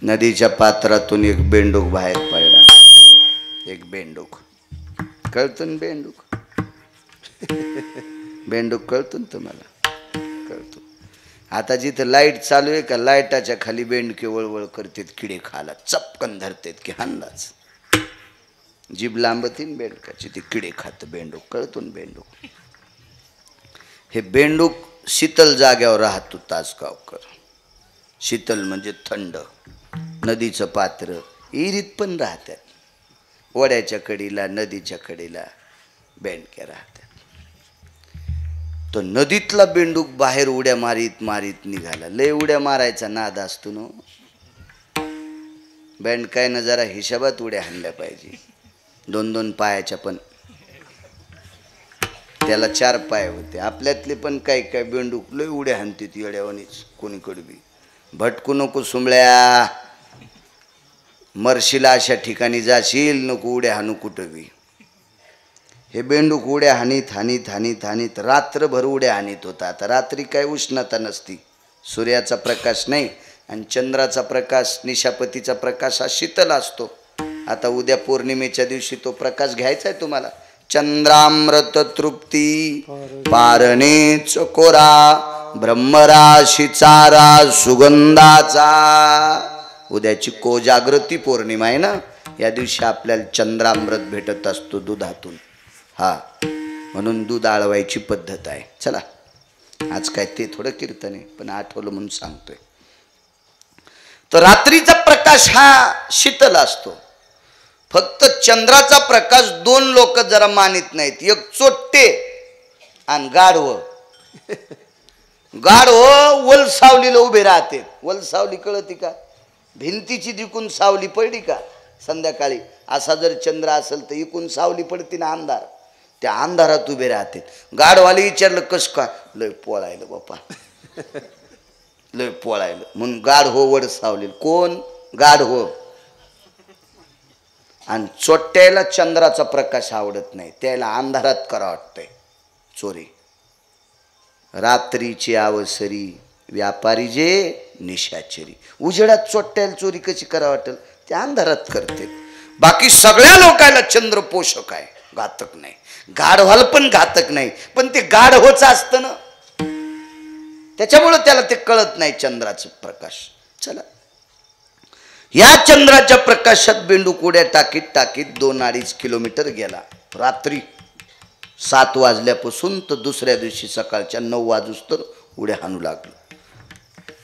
नदीच्या पात्रातून एक बेंडूक बाहेर पडला. एक बेंडूक कळतो ना? बेंडूक बेंडूक कळतो ना तुम्हाला? कळतो. आता जिथं लाईट चालू आहे का, लाईटाच्या खाली बेंडके वळवळ करतात, किडे खाला चपकन धरतात की हांदाच. जीभ लांबतीन बेंडकाची, ती किडे खात बेंडूक. कळतो ना बेंडूक? हे बेंडूक शीतल जाग्यावर राहतो तासगावकर. शीतल म्हणजे थंड. नदीचं पात्र, इरीत पण राहतात. ओढ्याच्या कडीला, नदीच्या कडेला बेंडक्या राहतात. तो नदीतला बेंडूक बाहेर उड्या मारीत मारीत निघाला. लय उड्या मारायचा नाद असतो ना. बेंडकायनं जरा हिशोबात उड्या हाणल्या पाहिजे. 2-2 पायाच्या, पण त्याला 4 पाय होते. आपल्यातले पण काही काही बेंडूक लय उड्या हाणते ती येड्यावानीच. कोणीकडे बी भटकू नको सुंबळ्या, मरशीला अशा ठिकाणी जाशील, नको उड्या हाणू कुठं बी. हे बेंडूक उड्या हानीत हानीत हानीत हानीत रात्रभर उड्या हानीत होता. आता रात्री काय उष्णता नसती, सूर्याचा प्रकाश नाही, आणि चंद्राचा प्रकाश, निशापतीचा प्रकाश हा शीतल असतो. आता उद्या पौर्णिमेच्या दिवशी तो प्रकाश घ्यायचा आहे तुम्हाला. चंद्रामृत तृप्ती पारणेच कोरा, ब्रह्मराशी चारा सुगंधाचा. उद्याची कोजागृती पौर्णिमा आहे ना, या दिवशी आपल्याला चंद्रामृत भेटत असतो दुधातून. हा, म्हणून दूध आळवायची पद्धत आहे. चला, आज काय ते थोडं कीर्तन आहे, पण आठवलं म्हणून सांगतोय. तर रात्रीचा प्रकाश हा शीतल असतो. फक्त चंद्राचा प्रकाश 2 लोक जरा मानित नाहीत. एक चोट्टे आणि गाढव. गाढव वल सावलीला उभे राहते. वल सावली कळती का? भिंतीची दिकून सावली पडली का संध्याकाळी, असा जर चंद्र असेल तर इकून सावली पडती ना, अंधार. त्या अंधारात उभे राहते. गाढवाला विचारलं कस का? लय पोळायलं बापा, लय पोळायलं म्हणून गाढव वड सावली. कोण? गाढव. आणि चोट्याला चंद्राचा प्रकाश आवडत नाही, त्याला अंधारात करा वाटतंय चोरी. रात्रीची अवसरी व्यापारी जे निशाचरी. उजेडात चोट्याला चोरी कशी करा वाटेल? त्या अंधारात करते. बाकी सगळ्या लोकांना चंद्र पोषक आहे, घातक नाही. गाढवाला पण घातक नाही, पण ते गाढवच असतं ना, त्याच्यामुळे त्याला ते कळत नाही चंद्राचा प्रकाश. चला, या चंद्राच्या प्रकाशात बेंडूक उड्या टाकीत टाकीत 2-2.5 किलोमीटर गेला. रात्री 7 वाजल्यापासून तर दुसऱ्या दिवशी सकाळच्या 9 वाजूस तर उड्या हाणू लागलो.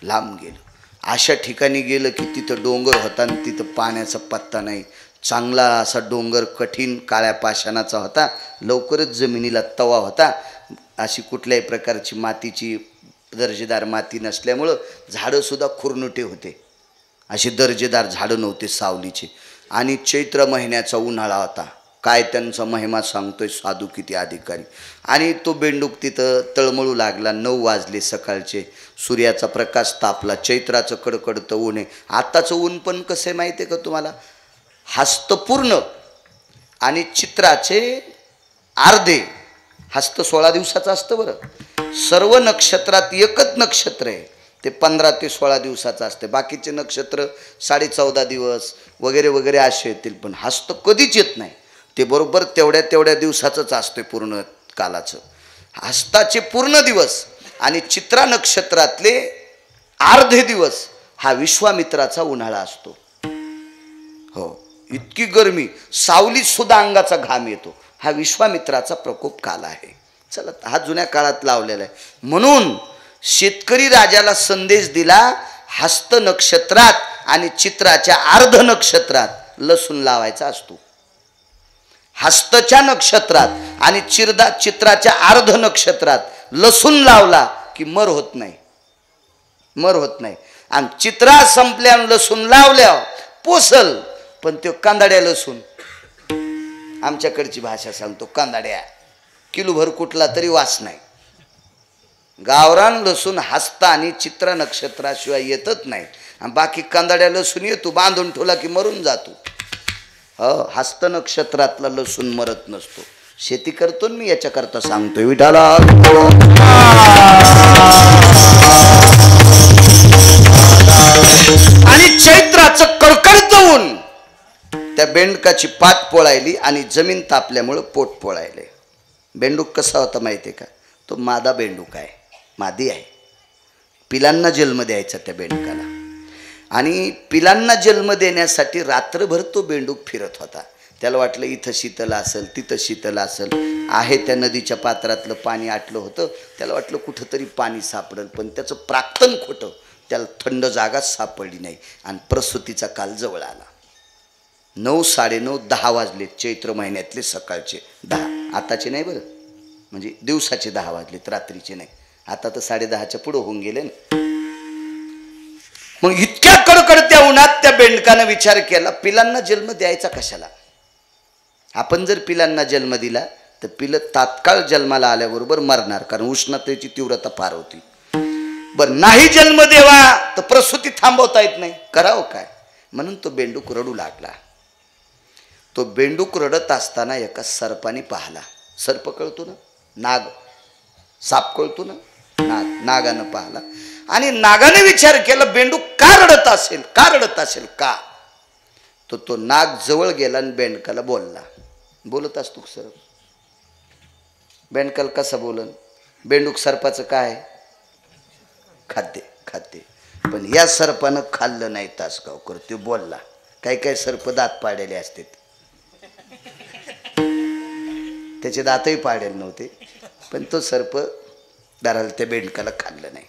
लांब गेलो. अशा ठिकाणी गेलं की तिथं डोंगर होता आणि तिथं पाण्याचा पत्ता नाही. चांगला असा डोंगर, कठीण काळ्या पाषाणाचा होता. लवकरच जमिनीला तवा होता. अशी कुठल्याही प्रकारची मातीची दर्जेदार माती नसल्यामुळं झाडंसुद्धा खुरनुटे होते. अशी दर्जेदार झाडं नव्हते सावलीचे. आणि चैत्र महिन्याचा उन्हाळा होता. काय त्यांचा महिमा सांगतोय साधू किती अधिकारी. आणि तो बेंडूक तिथं तळमळू लागला. 9 वाजले सकाळचे. सूर्याचा प्रकाश तापला. चैत्राचं कडकडतं ऊन आहे. आत्ताचं ऊन पण कसं आहे माहिती आहे का तुम्हाला? हस्तपूर्ण आणि चित्राचे अर्धे. हस्त 16 दिवसाचं असतं बरं. सर्व नक्षत्रात एकच नक्षत्र आहे ते 15 ते 16 दिवसाचं असते. बाकीचे नक्षत्र 14.5 दिवस वगैरे वगैरे असे येतील, पण हस्त कधीच येत नाही. ते बरोबर तेवढ्या दिवसाचंच असते पूर्ण कालाचं. हस्ताचे पूर्ण दिवस आणि चित्रा नक्षत्रातले अर्धे दिवस हा विश्वामित्राचा उन्हाळा असतो. हो, इतकी गरमी, सावलीत सुद्धा अंगाचा घाम येतो. हा विश्वामित्राचा प्रकोप काल आहे. चला, हा जुन्या काळात लावलेला आहे. म्हणून शेतकरी राजाला संदेश दिला, हस्त नक्षत्रात आणि चित्राच्या अर्ध नक्षत्रात लसूण लावायचा असतो. हस्तच्या नक्षत्रात आणि चित्राच्या अर्ध नक्षत्रात लसूण लावला की मर होत नाही, मर होत नाही. आणि चित्रा संपल्या लसूण लावल्या पोसल, पण तो कांदाड्या लसूण, आमच्याकडची भाषा सांगतो कांदाड्या, किलोभर कुठला तरी वास नाही. गावरान लसूण हस्त आणि चित्रा नक्षत्राशिवाय येतच नाही. आणि बाकी कांदाड्या लसूण येतो, बांधून ठेवला की मरून जातो. हस्त नक्षत्रातला लसूण मरत नसतो. शेती करतो मी याच्याकरता सांगतोय. विठाला आणि चैत्राचं कडकडतं ऊन त्या बेंडकाची पाठ पोळायली आणि जमीन तापल्यामुळं पोट पोळायले. बेंडूक कसा होता माहिती आहे का? तो मादा बेंडूक आहे, मादी आहे. पिलांना जन्म द्यायचा त्या बेंडकाला आणि पिलांना जन्म देण्यासाठी रात्रभर तो बेंडूक फिरत होता. त्याला वाटलं इथं शीतल असेल, तिथं शीतल असेल. आहे त्या नदीच्या पात्रातलं पाणी आटलं होतं. त्याला वाटलं कुठंतरी पाणी सापडेल, पण त्याचं प्राक्तन खोटं. त्याला थंड जागाच सापडली नाही आणि प्रसूतीचा काल जवळ आला. 9, 9:30, 10 वाजले. चैत्र महिन्यातले सकाळचे 10. आताचे नाही बरं, म्हणजे दिवसाचे 10 वाजलेत, रात्रीचे नाही. आता तर 10:30च्या पुढं होऊन गेले ना. मग इतक्या कडकडत्या उन्हात त्या बेंडकानं विचार केला, पिलांना जन्म द्यायचा कशाला? आपण जर पिलांना जन्म दिला तर पिलं तात्काळ जन्माला आल्याबरोबर मरणार, कारण उष्णतेची तीव्रता फार होती. बरं, नाही जन्म देवा तर प्रसूती थांबवता येत नाही, करावं काय? म्हणून तो बेंडूक रडू लागला. तो बेंडूक रडत असताना एका सर्पाने पाहिला. सर्प कळतो ना, नाग, साप कळतो ना, नागानं पाहिला आणि नागाने विचार केला बेंडूक का रडत असेल, का रडत असेल का? तो नाग जवळ गेला आणि बेंडकाला बोलला. बोलत असतो सर्प, बेंडकाला कसा बोलन? बेंडूक सर्पाचं काय? खाद्य, खाद्य. पण या सर्पानं खाल्लं नाही तासगावकर. ते बोलला. काही काही सर्प दात पाडलेले असतात, त्याचे दातही पाडेल नव्हते, पण तो सर्प दाराला त्या बेंडकाला खाल्लं नाही.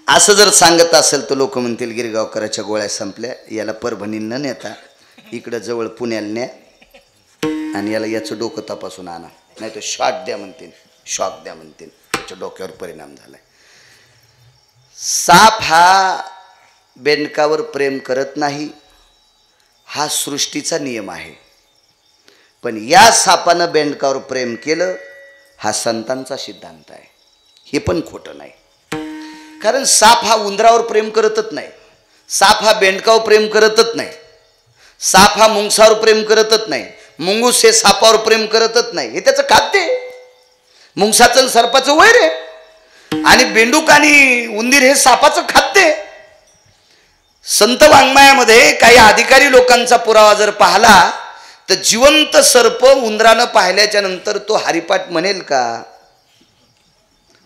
असं जर सांगत असेल तर लोक म्हणतील गिरगावकराच्या गोळ्या संपल्या, याला परभणीला न नेता इकडं जवळ पुण्याला न्या आणि याचं डोकं तपासून आणा, नाही तर शॉक द्या म्हणतील, शॉक द्या म्हणतील. त्याच्या डोक्यावर परिणाम झालाय. साप हा बेंडकावर प्रेम करत नाही, हा सृष्टीचा नियम आहे. पण या सापानं बेंडकावर प्रेम केलं, हा संतांचा सिद्धांत आहे. हे पण खोटं नाही, कारण साप हा उंदरावर प्रेम करतच नाही, साप हा बेंडकावर प्रेम करतच नाही, साप हा मुंगसावर प्रेम करतच नाही, मुंगूस हे सापावर प्रेम करतच नाही. हे त्याचं खाद्य. मुंगसाचं सर्पाचं वैर आहे आणि बेंडूक आणि उंदीर हे सापाचं खाद्य. संत वाङ्मयामध्ये काही अधिकारी लोकांचा पुरावा जर पाहिला तर जिवंत सर्प उंदरानं पाहिल्याच्या नंतर तो हरिपाठ म्हणेल का,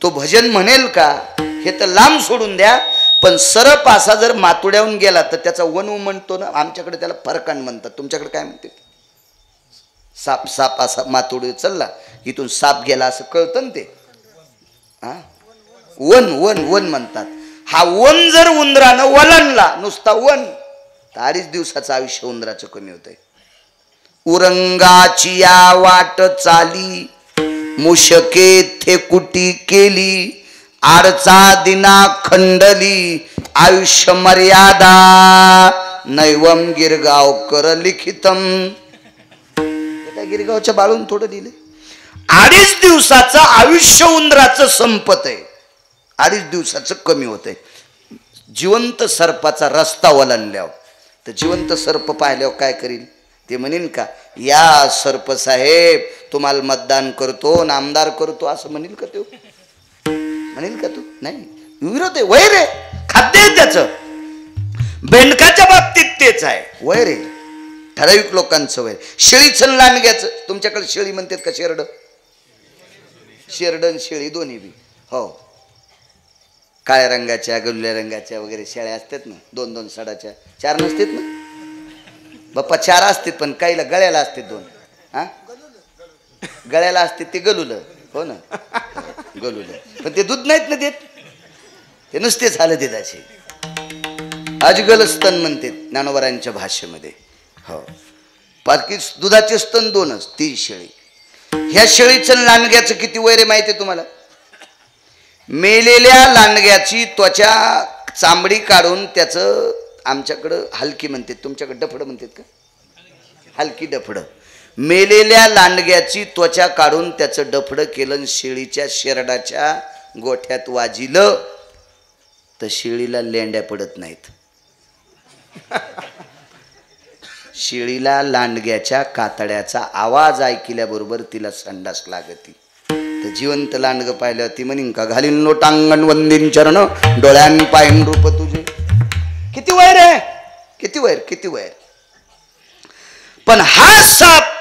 तो भजन म्हणेल का, हे तर लांब सोडून द्या. पण सरप असा जर मातुड्याहून गेला तर त्याचा वनू म्हणतो ना, आमच्याकडे त्याला फरकान म्हणतात, तुमच्याकडे काय म्हणते? साप, साप असा मातुड चालला, इथून साप गेला असं कळतं ना ते. हा, वन वन वन म्हणतात. हा वन जर उंदरानं वलणला, नुसता वन, तर 2.5 दिवसाचं आयुष्य उंदराचं कमी होतंय. उरंगाची या वाट चाली, मुशके थे कुटी केली, आडचा दिना खंडली, आयुष्य मर्यादा नैवम गिरगावकर लिखितम. गिरगावच्या बाळून थोडं दिले. 2.5 दिवसाचं आयुष्य उंदराचं संपत आहे, 2.5 दिवसाचं कमी होत आहे. जिवंत सर्पाचा रस्ता ओलांडल्यावर, तर जिवंत सर्प पाहिल्यावर काय करील? ते म्हणेन का, या सर्प साहेब तुम्हाला मतदान करतो, आमदार करतो, असं म्हणेल का? तो म्हणेल का? तू नाही, विरोध आहे, वैर आहे, खाद्य आहे त्याचं. बेंडकाच्या बाबतीत तेच आहे, वैर आहे, ठराविक लोकांचं वैर. शेळीचं लांडग्याचं, तुमच्याकडे शेळी म्हणतात का शेरड? शेरडन शेळी दोन्ही बी. हो, काळ्या रंगाच्या, गुलाबी रंगाच्या वगैरे शेळ्या असतात ना, 2-2 सडाच्या. 4 नसतात ना बाप्पा? 4 असतात, पण काहीला गळ्याला असते 2. हा, गळ्याला असते ते गलुलं. हो ना, गलुलं. पण ते दूध नाहीत ना देत, ते नुसते झालं देताचे. अजगल स्तन म्हणते ज्ञानोबरांच्या भाषेमध्ये. हो, बाकी दुधाचे स्तन 2च, ती शेळी. ह्या शेळीचं लांडग्याचं किती वैर आहे माहिती आहे तुम्हाला? मेलेल्या लांडग्याची त्वचा चांबडी काढून त्याचं, आमच्याकडं हलकी म्हणतात, तुमच्याकडे डफडं म्हणतात का? हलकी डफडं. मेलेल्या लांडग्याची त्वचा काढून त्याचं डफडं केलं, शेळीच्या शेरडाच्या गोठ्यात वाजिलं तर शेळीला लेंड्या पडत नाहीत. शेळीला लांडग्याच्या कातड्याचा आवाज ऐकल्याबरोबर तिला संडास लागती. तर जिवंत लांडग पाहिलं ती म्हणीन का, घालीन लोटांगण वंदीन चरण, डोळ्यान पाहिन रूप तुझे. किती वैर आहे, किती वैर, किती वैर. पण हा साप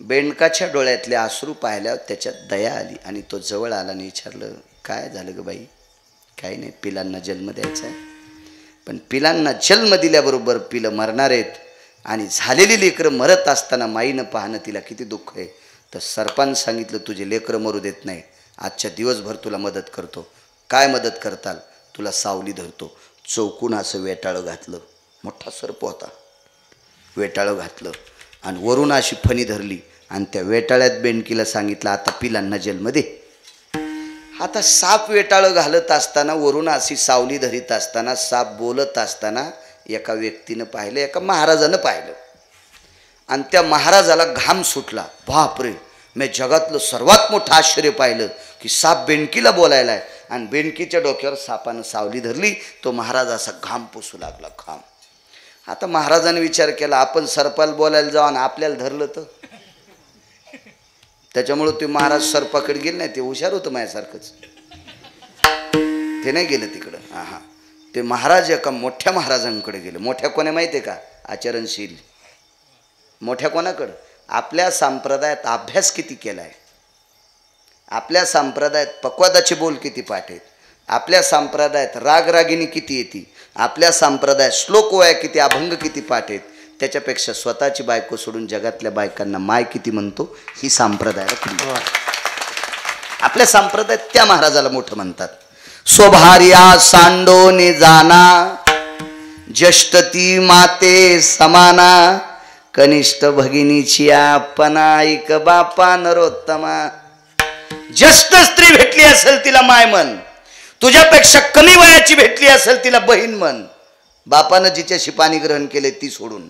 बेंडकाच्या डोळ्यातले अश्रू पाहिल्यावर त्याच्यात दया आली आणि तो जवळ आला आणि विचारलं, काय झालं ग बाई? काही नाही, पिलांना जन्म द्यायचा आहे. पण पिलांना जन्म दिल्याबरोबर पिलं मरणार आहेत आणि झालेली लेकरं मरत असताना माईनं पाहणं तिला किती दुःख आहे. तर सरपंच सांगितलं, तुझे लेकरं मरू देत नाही, आजच्या दिवसभर तुला मदत करतो. काय मदत करताल? तुला सावली धरतो. चौकून असं वेटाळं घातलं, मोठा सर्प होता, वेटाळं घातलं आणि वरून अशी फणी धरली आणि त्या वेटाळ्यात बेंडकीला सांगितलं, आता पिलांना जन्म दे. आता साप वेटाळं घालत असताना, वरून अशी सावली धरीत असताना, साप बोलत असताना एका व्यक्तीनं पाहिलं, एका महाराजानं पाहिलं आणि त्या महाराजाला घाम सुटला. बापरे, मी जगातलं सर्वात मोठं आश्चर्य पाहिलं की साप बेंडकीला बोलायला आहे आणि बेंडकीच्या डोक्यावर सापानं सावली धरली. तो महाराज असा घाम पुसू लागला, घाम. आता महाराजाने विचार केला, आपण सर्पाला बोलायला जाऊ आणि आपल्याला धरलं तर. त्याच्यामुळं ते महाराज सर्पाकडे गेले नाही, ते हुशार होतं माझ्यासारखंच, ते नाही गेलं तिकडं. हा, ते महाराज एका मोठ्या महाराजांकडे गेले. मोठ्या कोणा माहिती आहे का? आचरणशील. मोठ्या कोणाकडं? आपल्या संप्रदायात अभ्यास किती केला आहे, आपल्या संप्रदायात पक्वादाचे बोल किती पाठ आहेत, आपल्या संप्रदायात रागरागिणी किती येते, आपल्या संप्रदायात श्लोक वया किती, अभंग किती पाठ आहेत, त्याच्यापेक्षा स्वतःची बायको सोडून जगातल्या बायकांना माय किती म्हणतो, ही संप्रदायाला आपल्या संप्रदायात त्या महाराजाला मोठं म्हणतात. स्वभार्या सांडोने जाना, ज्येष्ठती माते समाना, कनिष्ठ भगिनीची आपणा, ऐक बापा नरोत्तमा. ज्येष्ठ स्त्री भेटली असेल तिला माय म्हण, तुझ्यापेक्षा कमी वयाची भेटली असेल तिला बहीण म्हण. बापानं जिच्याशी पाणी ग्रहण केले ती सोडून.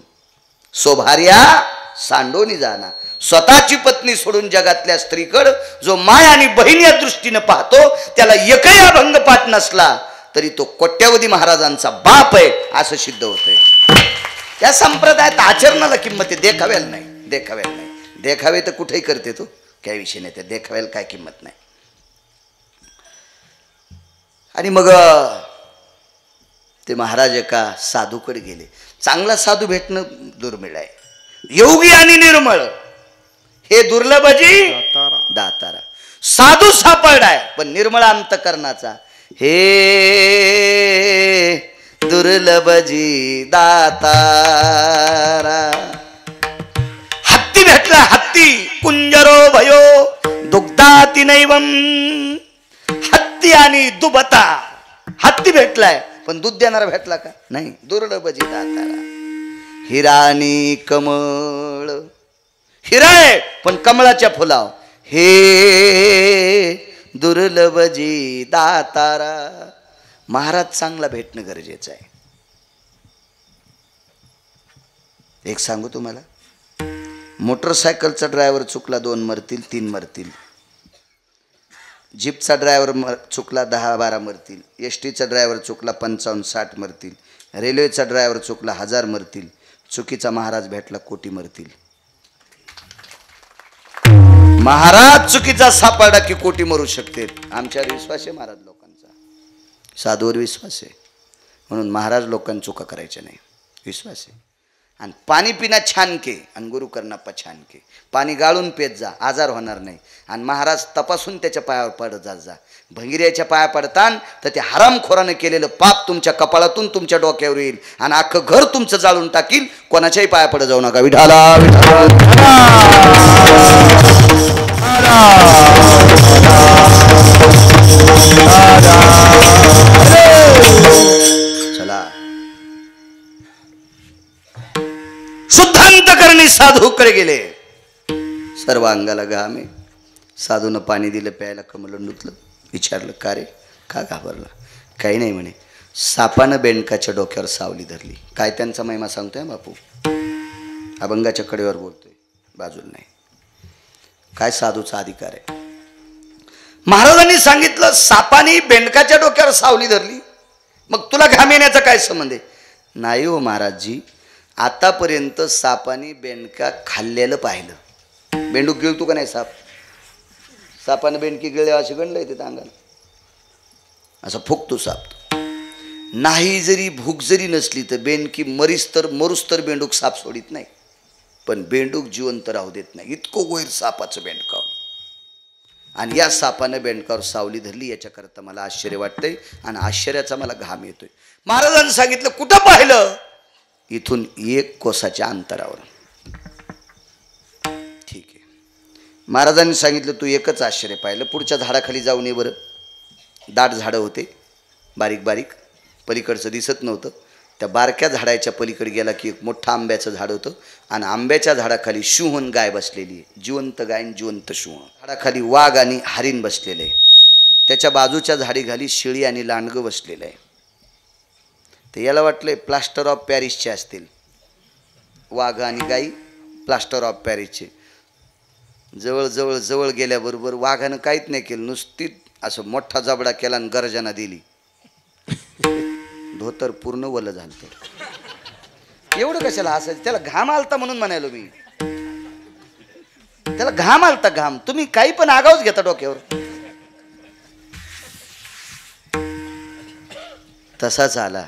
स्वभार्या सांडोनी जाना, स्वतःची पत्नी सोडून जगातल्या स्त्रीकडं जो माय आणि बहीण या दृष्टीनं पाहतो, त्याला एकही अभंग पाठ नसला तरी तो कोट्यावधी महाराजांचा बाप आहे असं सिद्ध होतंय. त्या संप्रदायात आचरणाला किंमत आहे, देखाव्याला नाही. देखाव्याला नाही. देखावे तर कुठेही करते तो, काही विषय नाही, त्या देखाव्याला काय किंमत नाही. आणि मग ते महाराज एका साधूकडे गेले. चांगला साधू भेटणं दुर्मिळ आहे. योगी आणि निर्मळ हे दुर्लभजी दातारा. साधू सापडलाय पण निर्मळ अंतकरणाचा, हे दुर्लभजी दातारा. हत्ती भेटला, हत्ती. कुंजरो भयो दुग्धाती नैवम. हत्ती आणि दुबता. हत्ती भेटलाय पण दूध देणारा भेटला का? नाही. दुर्लभजी दातारा. हिराणी कमळ. हिरा आहे पण कमळाच्या फुलाव, हे दुर्लभजी दातारा. महाराज चांगला भेटणं गरजेचं आहे. एक सांगू तुम्हाला, मोटरसायकलचा ड्रायव्हर चुकला 2 मरतील, 3 मरतील. जीपचा ड्रायव्हर चुकला 10-12 मरतील. एसटीचा ड्रायव्हर चुकला 55-60 मरतील. रेल्वेचा ड्रायव्हर चुकला 1000 मरतील. चुकीचा महाराज भेटला कोटी मरतील. महाराज चुकीचा सापडला की कोटी मरू शकते. आमच्यावर विश्वास आहे महाराज लोकांचा, साधूवर विश्वास आहे, म्हणून महाराज लोकांना चुका करायच्या नाही, विश्वास आहे. आणि पाणी पिना छान के आणि गुरु करणाप्पा छान के. पाणी गाळून पेत जा, आजार होणार नाही. आणि महाराज तपासून त्याच्या पायावर पडत जात जा. भंगिऱ्याच्या पाया पडतान तर ते हरामखोरानं केलेलं पाप तुमच्या कपाळातून तुमच्या डोक्यावर येईल आणि अख्खं घर तुमचं जाळून टाकील. कोणाच्याही पाया पडत जाऊ नका. विठाला चला. शुद्धांतकरणी साधूकडे गेले. सर्व अंगाला घाम आहे. साधूनं पाणी दिलं प्यायला, कमलं नुतलं. विचारलं, का रे, का घाबरला? काही नाही म्हणे, सापानं बेंडकाच्या डोक्यावर सावली धरली. काय त्यांचा महिमा सांगतोय बापू, अभंगाच्या कडेवर बोलतोय, बाजूला नाही. काय साधूचा अधिकार आहे. महाराजांनी सांगितलं सापाने बेंडकाच्या डोक्यावर सावली धरली, मग तुला घाम येण्याचा काय संबंध आहे? नाही हो महाराजजी, आतापर्यंत सापाने बेंडका खाल्लेलं पाहिलं. बेंडूक गिळतो का नाही साप? सापाने बेंडकी गिळले असे गणलं येते अंगाला, असं फुकतो साप. नाही जरी भूक जरी नसली तर बेनकी मरूस तर बेंडूक साप सोडित नाही, पण बेंडूक जिवंत राहू देत नाही. इतकं गोहीर सापाचं बेंडकाव. आणि या सापानं बेंडकावर सावली धरली. याच्याकरता मला आश्चर्य वाटतंय आणि आश्चर्याचा मला घाम येतोय. महाराजांनी सांगितलं कुठं पाहिलं? इथून 1 कोसाच्या अंतरावर. ठीक आहे. महाराजांनी सांगितलं तू एकच आश्चर्य पाहिलं, पुढच्या झाडाखाली जाऊन ये बरं. दाट झाडं होते, बारीक बारीक, पलीकडचं दिसत नव्हतं. त्या बारक्या झाडाच्या पलीकडे गेला की एक मोठं आंब्याचं झाड होतं आणि आंब्याच्या झाडाखाली शिवहन गाय बसलेली आहे, जिवंत गाय आणि जिवंत शिवहन. झाडाखाली वाघ आणि हरिण बसलेलं आहे. त्याच्या बाजूच्या झाडीखाली शेळी आणि लांडगं बसलेलं आहे. तर याला वाटलं प्लास्टर ऑफ पॅरिसचे असतील, वाघ आणि गाई प्लास्टर ऑफ पॅरिसचे. जवळ गेल्याबरोबर वाघानं काहीच नाही केलं, नुसती असं मोठा जबडा केला आणि गर्जना दिली. धोतर पूर्ण वलं झालं. एवढं कशाला असायचं? त्याला घाम आलता म्हणून म्हणालो मी. त्याला घाम आलता, घाम. तुम्ही काही पण आगाऊच घेता डोक्यावर. तसाच आला.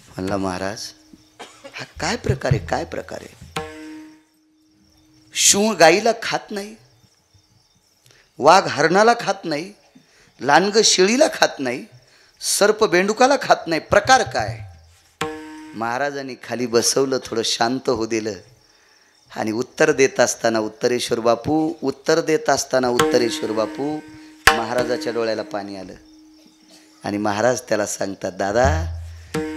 म्हणला महाराज हा काय प्रकार आहे, काय प्रकार आहे? शिव गाईला खात नाही, वाघ हरणाला खात नाही, लांडग शेळीला खात नाही, सर्प बेंडुकाला खात नाही. प्रकार काय? महाराजांनी खाली बसवलं, थोडं शांत होऊ दिलं आणि उत्तर देत असताना उत्तरेश्वर बापू महाराजाच्या डोळ्याला पाणी आलं. आणि महाराज त्याला सांगतात, दादा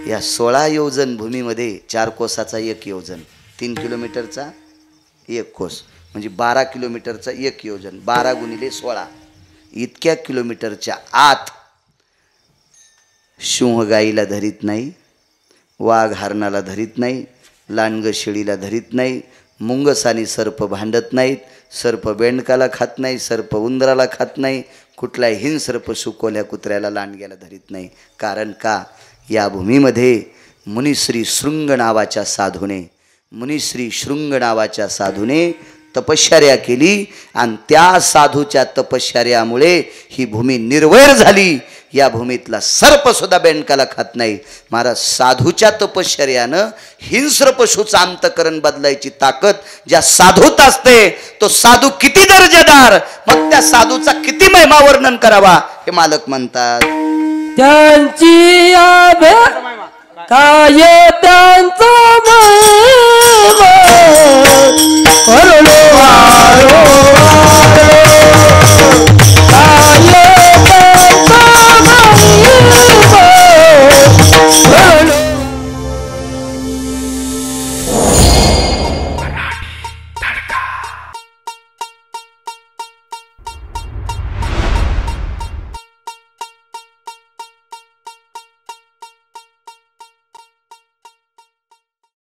या 16 योजन भूमीमध्ये 4 कोसाचा 1 योजन, 3 किलोमीटरचा 1 कोस म्हणजे 12 किलोमीटरचा 1 योजन, 12 गुणिले 16 इतक्या किलोमीटरच्या आत सिंह गाईला धरीत नाही, वाघ हरणाला धरीत नाही, लांडग शेळीला धरीत नाही, मुंगस आणि सर्प भांडत नाहीत, सर्प बेंडकाला खात नाही, सर्प उंदराला खात नाही, कुठलाही हिंसर्प सुकोल्या कुत्र्याला लांडग्याला धरीत नाही. कारण का? या भूमीमध्ये मुनिश्री शृंग नावाच्या साधूने तपश्चर्या केली आणि त्या साधूच्या तपश्चर्यामुळे ही भूमी निर्वैर झाली. या भूमीतला सर्प सुद्धा बेंडकाला खात नाही. महाराज साधूच्या तपश्चर्यानं हिंस्र पशुचं अंतकरण बदलायची ताकद ज्या साधूत असते, तो साधू किती दर्जेदार, मग त्या साधूचा किती महिमा वर्णन करावा हे मालक म्हणतात. त्यांची काय त्यांचा